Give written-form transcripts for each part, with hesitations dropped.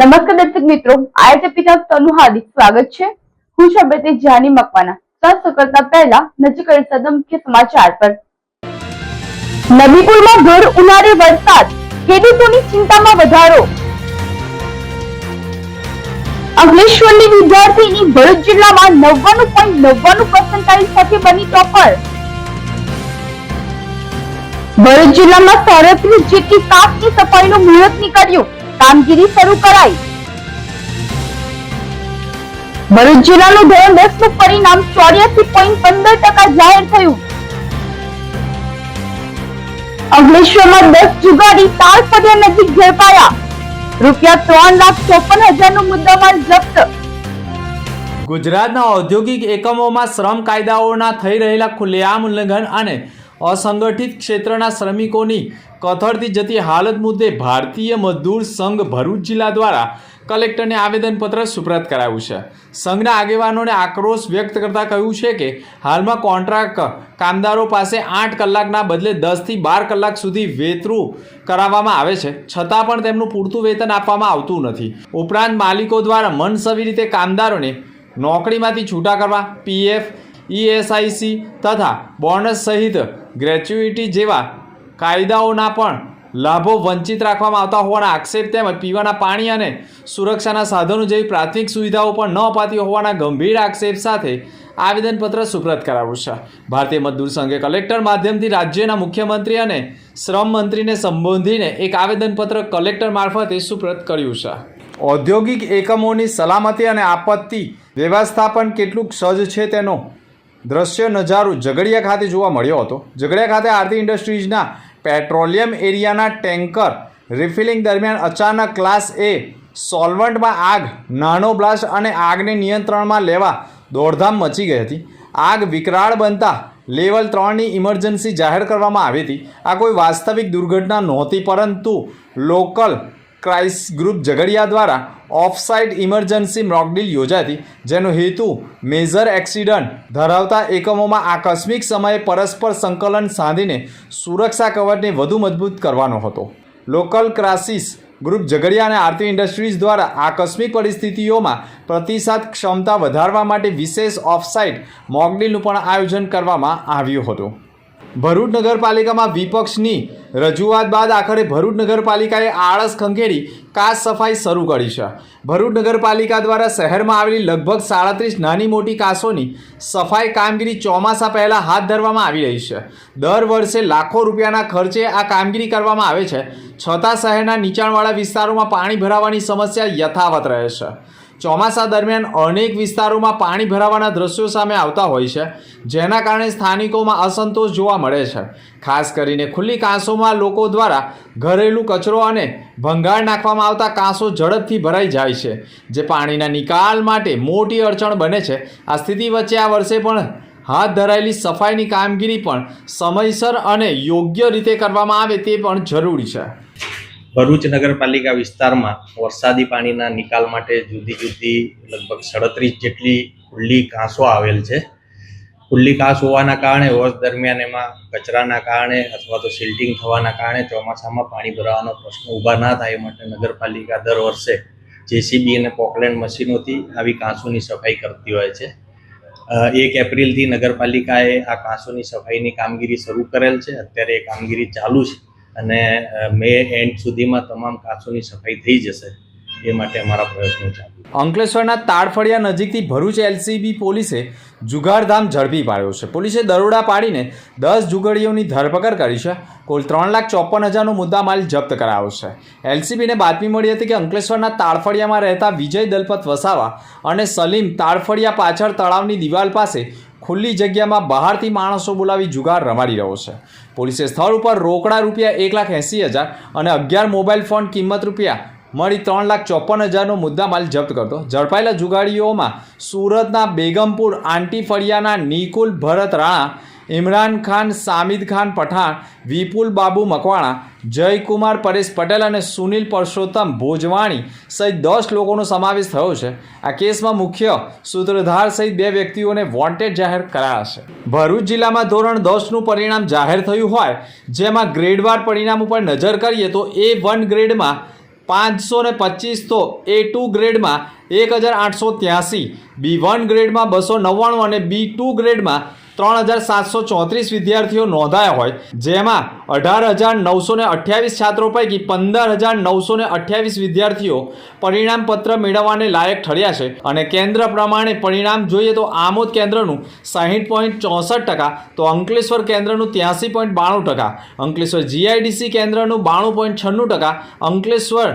નમસ્કાર દર્શક મિત્રો, આઈએચ એપિસોડનું હાર્દિક સ્વાગત છે। હું છું અબેતે જાની મકવાના। શરૂ કરતા પહેલા નજર કરીએ મુખ્ય સમાચાર પર। નબીપુરમાં ભર ઉનાળે વરસાદ, ખેડૂતોની ચિંતામાં વધારો। અંકલેશ્વરની વિદ્યાર્થીની ભરૂચ જિલ્લામાં 99.99% સાથે બની ટોપર। ભરૂચ જિલ્લામાં 37 જેટલી કાચની સફાઈનું મુહૂર્ત નીકળ્યું, કામગીરી શરૂ કરાઈ। ભરૂચ જિલ્લાનું ધોરણ 10 નું પરિણામ 84.15% જાહેર થયું। અંકલેશ્વરમાં 10 જુગારી તાળફળિયા નજીક ઝડપાયા, ₹3,54,000 નો મુદ્દામાલ જપ્ત। ગુજરાતના ઔદ્યોગિક એકમોમાં શ્રમ કાયદાઓના થઈ રહેલા ખુલ્લેઆમ ઉલ્લંઘન અને અસંગઠિત ક્ષેત્રના શ્રમિકોની કથળતી જતી હાલત મુદ્દે ભારતીય મજદૂર સંઘ ભરૂચ જિલ્લા દ્વારા કલેક્ટરને આવેદનપત્ર સુપ્રત કરાયું છે। સંઘના આગેવાનોને આક્રોશ વ્યક્ત કરતા કહ્યું છે કે હાલમાં કોન્ટ્રાક્ટ કામદારો પાસે 8 કલાકના બદલે 10 થી 12 કલાક સુધી વેતરું કરાવવામાં આવે છે, છતાં પણ તેમનું પૂરતું વેતન આપવામાં આવતું નથી। ઉપરાંત માલિકો દ્વારા મનસવી રીતે કામદારોને નોકરીમાંથી છૂટા કરવા, પીએફ, ઈએસઆઈસી તથા બોનસ સહિત ગ્રેચ્યુઇટી જેવા કાયદાઓના પણ લાભો વંચિત રાખવામાં આવતા હોવાના આક્ષેપ તેમજ પીવાના પાણી અને સુરક્ષાના સાધનો જેવી પ્રાથમિક સુવિધાઓ પણ ન અપાતી હોવાના ગંભીર આક્ષેપ સાથે આવેદનપત્ર સુપ્રત કરાવ્યું છે। ભારતીય મજદૂર સંઘે કલેક્ટર માધ્યમથી રાજ્યના મુખ્યમંત્રી અને શ્રમ મંત્રીને સંબોધીને એક આવેદનપત્ર કલેક્ટર મારફતે સુપ્રત કર્યું છે। ઔદ્યોગિક એકમોની સલામતી અને આપત્તિ વ્યવસ્થાપન કેટલું સજ્જ છે તેનો દ્રશ્ય નજારો ઝઘડિયા ખાતે જોવા મળ્યો હતો। ઝઘડિયા ખાતે આરતી ઇન્ડસ્ટ્રીઝના પેટ્રોલિયમ એરિયાના ટેન્કર રિફિલિંગ દરમિયાન અચાનક ક્લાસ એ સોલ્વન્ટમાં આગ, નાનો બ્લાસ્ટ અને આગને નિયંત્રણમાં લેવા દોડધામ મચી ગઈ હતી। આગ વિકરાળ બનતા લેવલ 3ની ઇમરજન્સી જાહેર કરવામાં આવી હતી। આ કોઈ વાસ્તવિક દુર્ઘટના નહોતી, પરંતુ લોકલ ક્રાઇસિસ ગ્રુપ ઝઘડિયા દ્વારા ઓફસાઇટ ઇમરજન્સી મોકડ્રીલ યોજાઈ હતી, જેનો હેતુ મેજર એક્સિડન્ટ ધરાવતા એકમોમાં આકસ્મિક સમયે પરસ્પર સંકલન સાધીને સુરક્ષા કવચને વધુ મજબૂત કરવાનો હતો। લોકલ ક્રાઇસિસ ગ્રુપ ઝઘડિયા અને આરતી ઇન્ડસ્ટ્રીઝ દ્વારા આકસ્મિક પરિસ્થિતિઓમાં પ્રતિસાદ ક્ષમતા વધારવા માટે વિશેષ ઓફસાઇટ મોકડ્રીલનું પણ આયોજન કરવામાં આવ્યું હતું। ભરૂચ નગરપાલિકામાં વિપક્ષની રજૂઆત બાદ આખરે ભરૂચ નગરપાલિકાએ આળસ ખંખેરી કાચ સફાઈ શરૂ કરી છે। ભરૂચ નગરપાલિકા દ્વારા શહેરમાં આવેલી લગભગ 37 નાની મોટી કાચોની સફાઈ કામગીરી ચોમાસા પહેલાં હાથ ધરવામાં આવી રહી છે। દર વર્ષે લાખો રૂપિયાના ખર્ચે આ કામગીરી કરવામાં આવે છે, છતાં શહેરના નીચાણવાળા વિસ્તારોમાં પાણી ભરાવાની સમસ્યા યથાવત રહે છે। ચોમાસા દરમિયાન અનેક વિસ્તારોમાં પાણી ભરાવાના દ્રશ્યો સામે આવતા હોય છે, જેના કારણે સ્થાનિકોમાં અસંતોષ જોવા મળે છે। ખાસ કરીને ખુલ્લી કાંસોમાં લોકો દ્વારા ઘરેલું કચરો અને ભંગાર નાખવામાં આવતા કાંસો ઝડપથી ભરાઈ જાય છે, જે પાણીના નિકાલ માટે મોટી અડચણ બને છે। આ સ્થિતિ વચ્ચે આ વર્ષે પણ હાથ ધરાયેલી સફાઈની કામગીરી પણ સમયસર અને યોગ્ય રીતે કરવામાં આવે તે પણ જરૂરી છે। ભરૂચ નગરપાલિકા વિસ્તારમાં વરસાદી પાણીના નિકાલ માટે જુદી જુદી લગભગ 37 જેટલી ખુલ્લી કાંસો આવેલ છે। ખુલ્લી કાંસ હોવાના કારણે વર્ષ દરમિયાન એમાં કચરાના કારણે અથવા તો સિલ્ટિંગ થવાના કારણે ચોમાસામાં પાણી ભરાવાનો પ્રશ્ન ઊભા ના થાય એ માટે નગરપાલિકા દર વર્ષે જેસીબી અને પોકલેન્ડ મશીનોથી આવી કાંસોની સફાઈ કરતી હોય છે। 1 એપ્રિલથી નગરપાલિકાએ આ કાંસોની સફાઈની કામગીરી શરૂ કરેલ છે। અત્યારે એ કામગીરી ચાલુ છે અને મે એન્ડ સુધીમાં તમામ કાચોની સફાઈ થઈ જશે, એ માટે અમારા પ્રયત્નો ચાલુ। અંકલેશ્વરના તાળફળિયા નજીકથી ભરૂચ એલસીબી પોલીસે જુગારધામ ઝડપી પાડ્યો છે। પોલીસે દરોડા પાડીને 10 જુગારીઓની ધરપકડ કરી છે। કુલ 3,54,000 નો મુદ્દામાલ જપ્ત કરાયો છે। એલસીબીને બાતમી મળી હતી કે અંકલેશ્વરના તાળફળિયામાં રહેતા વિજય દલપત વસાવા અને સલીમ તાળફળિયા પાછળ તળાવની દિવાલ પાસે ખુલ્લી જગ્યામાં બહારથી માણસો બોલાવી જુગાર રમાડી રહ્યો છે। પોલીસે સ્થળ ઉપર રોકડા ₹1,80,000 અને 11 મોબાઈલ ફોન કિંમત મળી ₹3,54,000 નો મુદ્દામાલ જપ્ત કરતો ઝડપાયેલા જુગારીઓમાં સુરતના બેગમપુર આંટી ફળિયાના નિકુલ ભરત રાણા, ઇમરાન ખાન સામિદ ખાન પઠાણ, વિપુલ બાબુ મકવાણા, જયકુમાર પરેશ પટેલ અને સુનિલ પરસોત્તમ ભોજવાણી સહિત 10 લોકોનો સમાવેશ થયો છે। આ કેસમાં મુખ્ય સૂત્રધાર સહિત 2 વ્યક્તિઓને વોન્ટેડ જાહેર કરાયા છે। ભરૂચ જિલ્લામાં ધોરણ 10નું પરિણામ જાહેર થયું હોય, જેમાં ગ્રેડવાર પરિણામ ઉપર નજર કરીએ તો A1 ગ્રેડમાં 525 તો A2 ગ્રેડમાં 1883, B1 ગ્રેડમાં 299 અને B2 ગ્રેડમાં 3734 વિદ્યાર્થીઓ નોંધાયા હોય, જેમાં 18,928 છાત્રો પૈકી 15,928 વિદ્યાર્થીઓ પરિણામ પત્ર મેળવવાને લાયક ઠર્યા છે. અને કેન્દ્ર પ્રમાણે પરિણામ જોઈએ તો આમોદ કેન્દ્રનું 60.64%, તો અંકલેશ્વર કેન્દ્રનું 83.92%, અંકલેશ્વર GIDC કેન્દ્રનું 92.96%, અંકલેશ્વર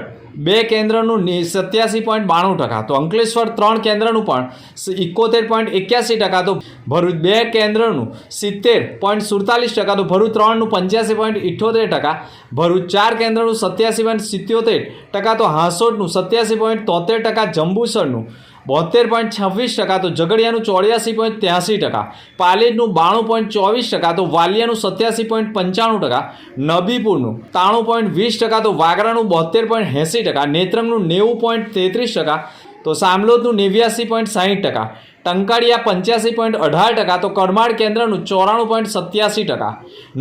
2 કેન્દ્રનું 87.92%, તો અંકલેશ્વર 3 કેન્દ્રનું પણ 71.81%, તો ભરૂચ 2 કેન્દ્રનું 70.47%, તો ભરૂચ 3નું 85.78%, ભરૂચ 4 કેન્દ્રનું 87.77%, તો હાંસોડનું 87.73%, જંબુસરનું 72.26%, તો ઝઘડિયાનું 84.83%, પાલેજનું 92.24%, તો વાલિયાનું 87.95%, નબીપુરનું 93.20%, તો વાગરાનું 72.80%, નેત્રંગનું 90.33%, તો સામલોદનું 89.60%, ટંકાળિયા 85.18%, તો કરમાળ કેન્દ્રનું 94.87%,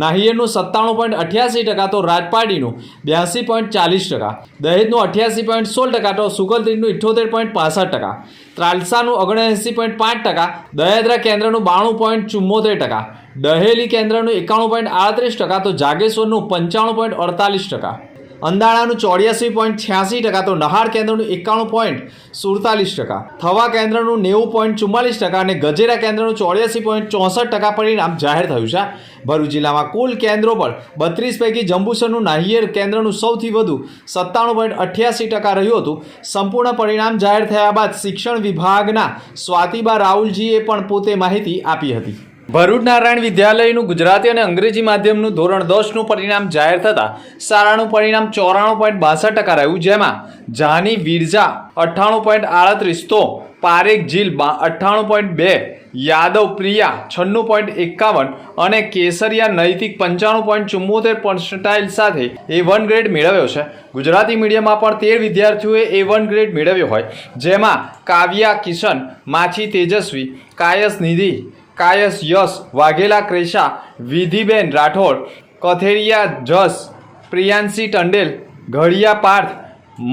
નાહિયેરનું 97.88%, તો રાજપાડીનું 82.40%, દહેજનું 88.16%, તો સુગલતીનું 78.65%, ત્રાલસાનું 79.5%, દહેદ્રા કેન્દ્રનું 92.74%, દહેલી કેન્દ્રનું 91.38%, તો જાગેશ્વરનું 95.48%, અંદાણાનું 84.86%, તો નહાર કેન્દ્રનું 91.47%, થવા કેન્દ્રનું 90.44% અને ગજેરા કેન્દ્રનું 84.64% પરિણામ જાહેર થયું છે. ભરૂચ જિલ્લામાં કુલ કેન્દ્રો પર 32 પૈકી જંબુસરનું નાહિયેર કેન્દ્રનું સૌથી વધુ 97.88% રહ્યું હતું. સંપૂર્ણ પરિણામ જાહેર થયા બાદ શિક્ષણ વિભાગના સ્વાતિબા રાહુલજીએ પણ પોતે માહિતી આપી હતી. ભરૂચ નારાયણ વિદ્યાલયનું ગુજરાતી અને અંગ્રેજી માધ્યમનું ધોરણ 10નું પરિણામ જાહેર થતાં શાળાનું પરિણામ 94.62% રહ્યું, જેમાં જાની વિરજા 98.38, તો પારેખ જીલ 98.2, યાદવ પ્રિયા 96.51 અને કેસરિયા નૈતિક 95.74% સાથે A1 ગ્રેડ મેળવ્યો છે. ગુજરાતી મીડિયમમાં પણ 13 વિદ્યાર્થીઓએ A1 ગ્રેડ મેળવ્યો હોય, જેમાં કાવ્યા કિશન, માછી તેજસ્વી, કાયસ નિધિ, કાયસ યશ, વાઘેલા ક્રેશા, વિધિબેન રાઠોડ, કથેરિયા જસ, પ્રિયાંશી ટંડેલ, ઘડિયા પાર્થ,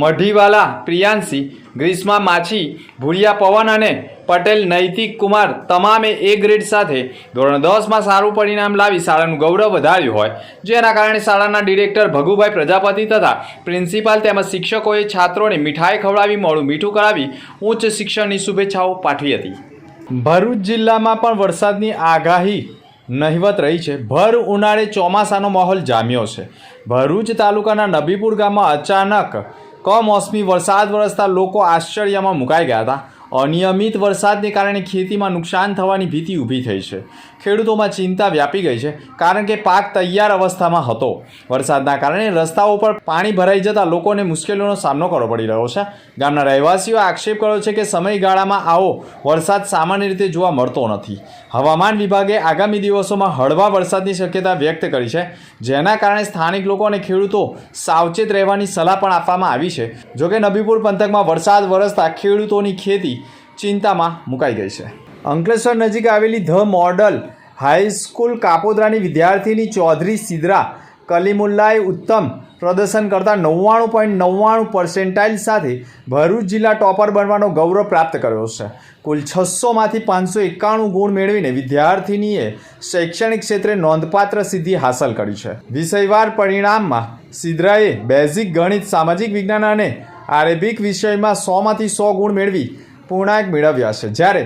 મઢીવાલા પ્રિયાંશી, ગ્રીષ્મા માછી, ભૂરિયા પવન અને પટેલ નૈતિક કુમાર તમામે A ગ્રેડ સાથે ધોરણ 10માં સારું પરિણામ લાવી શાળાનું ગૌરવ વધાર્યું હોય, જેના કારણે શાળાના ડિરેક્ટર ભગુભાઈ પ્રજાપતિ તથા પ્રિન્સિપાલ તેમજ શિક્ષકોએ છાત્રોને મીઠાઈ ખવડાવી મોડું મીઠું કરાવી ઉચ્ચ શિક્ષણની શુભેચ્છાઓ પાઠવી હતી. ભરૂચ જિલ્લામાં પણ વરસાદની આગાહી નહિવત રહી છે. ભર ઉનાળે ચોમાસાનો માહોલ જામ્યો છે. ભરૂચ તાલુકાના નબીપુર ગામમાં અચાનક કમોસમી વરસાદ વરસતા લોકો આશ્ચર્યમાં મુકાઈ ગયા હતા. અનિયમિત વરસાદને કારણે ખેતીમાં નુકસાન થવાની ભીતિ ઊભી થઈ છે. ખેડૂતોમાં ચિંતા વ્યાપી ગઈ છે, કારણ કે પાક તૈયાર અવસ્થામાં હતો. વરસાદના કારણે રસ્તાઓ પર પાણી ભરાઈ જતાં લોકોને મુશ્કેલીઓનો સામનો કરવો પડી રહ્યો છે. ગામના રહેવાસીઓએ આક્ષેપ કર્યો છે કે સમયગાળામાં આવો વરસાદ સામાન્ય રીતે જોવા મળતો નથી. હવામાન વિભાગે આગામી દિવસોમાં હળવા વરસાદની શક્યતા વ્યક્ત કરી છે, જેના કારણે સ્થાનિક લોકો અને ખેડૂતો સાવચેત રહેવાની સલાહ પણ આપવામાં આવી છે. જોકે નબીપુર પંથકમાં વરસાદ વરસતા ખેડૂતોની ખેતી ચિંતામાં મુકાઈ ગઈ છે. અંકલેશ્વર નજીક આવેલી ધ મોડલ હાઈસ્કૂલ કાપોદ્રાની વિદ્યાર્થીની ચૌધરી સિદ્રા કલીમુલ્લાએ ઉત્તમ પ્રદર્શન કરતા 99.99% સાથે ભરૂચ જિલ્લા ટોપર બનવાનો ગૌરવ પ્રાપ્ત કર્યો છે. કુલ 600માંથી 591 ગુણ મેળવીને વિદ્યાર્થીનીએ શૈક્ષણિક ક્ષેત્રે નોંધપાત્ર સિદ્ધિ હાંસલ કરી છે. વિષયવાર પરિણામમાં સિદ્રાએ બેઝિક ગણિત, સામાજિક વિજ્ઞાન અને આરબિક વિષયમાં 100માંથી 100 ગુણ મેળવી પૂર્ણાંક મેળવ્યા છે, જ્યારે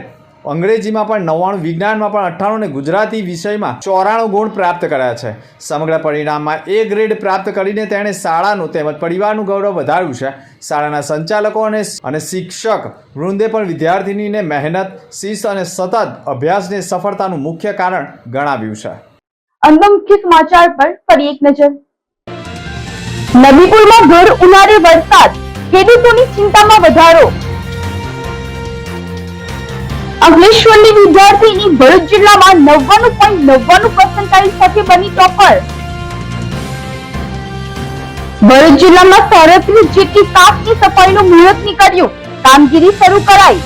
અંગ્રેજીમાં પણ 99, વિજ્ઞાનમાં પણ 98 અને ગુજરાતી વિષયમાં 94 ગુણ પ્રાપ્ત કર્યા છે. સમગ્ર પરિણામમાં A ગ્રેડ પ્રાપ્ત કરીને તેણે શાળાનું તેમજ પરિવારનું ગૌરવ વધાર્યું છે. શાળાના સંચાલકો અને શિક્ષક વૃંદે પણ વિદ્યાર્થીનીને મહેનત, શિસ્ત અને સતત અભ્યાસને સફળતાનું મુખ્ય કારણ ગણાવ્યું છે. અંતિમ મુખ્ય સમાચાર પર ફરી એક નજર. નબીપુરમાં ભર ઉનાળે વરસાદ, ખેડૂતોની ચિંતામાં વધારો. અંકલેશ્વરની વિદ્યાર્થીની ભરૂચ જિલ્લામાં 99.99% સાથે બની ટોપર. ભરૂચ જિલ્લામાં 37 જેટલી કાપની સફાઈનું મુહૂર્ત નીકળ્યું, કામગીરી શરૂ કરાઈ.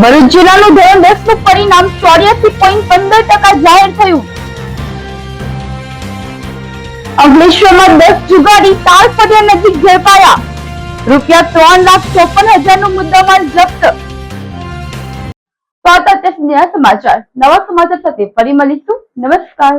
ભરૂચ જિલ્લાનું ધોરણ 10નું પરિણામ 84.15% જાહેર થયું. અંકલેશ્વરમાં 10 જુગારી તાલપડિયા નજીક ઝડપાયા. ₹3,54,000 નો મુદ્દામાલ જપ્ત. તો આ હતા સમાચાર. નવા સમાચાર સાથે ફરી મળીશું. નમસ્કાર.